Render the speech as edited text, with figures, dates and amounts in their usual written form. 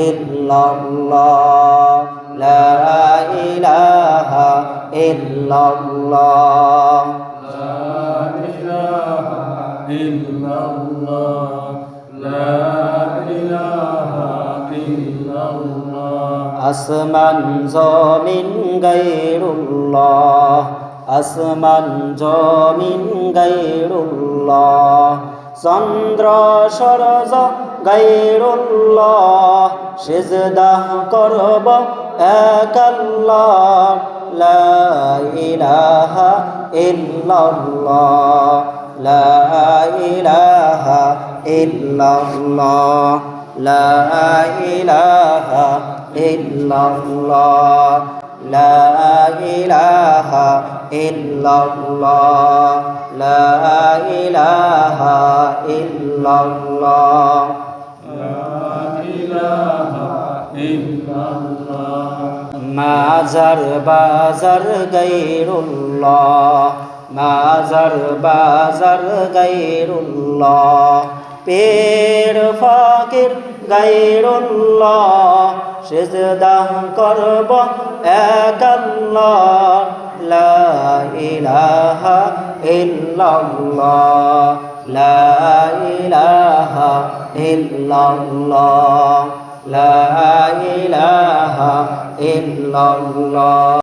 ইল্লাল্লাহ লা ইলাহা ইল্লাল্লাহ আসমান জমিন গায়রুল্লাহ আসমান জমিন গায়রুল্লাহ চন্দ্র সূর্য গায়রুল্লাহ সিজদা করব এক আল্লাহ লা ইলাহা ইল্লাল্লাহ লা ইলাহা ইল্লাল্লাহ লা ইলাহা ইল্লাল্লাহ লা ইলাহা ইল্লাল্লাহ লা ইলাহা ইল্লাল্লাহ মাজার বাজার গায়রুল্লাহ মাজার বাজার গায়রুল্লাহ পীর ফকির গায়রুল্লাহ সিজদা করব এক আল্লাহ লা ইলাহা ইল্লাল্লাহ লা ইলাহা ইল্লাল্লাহ লা ইলাহা ইল্লাল্লাহ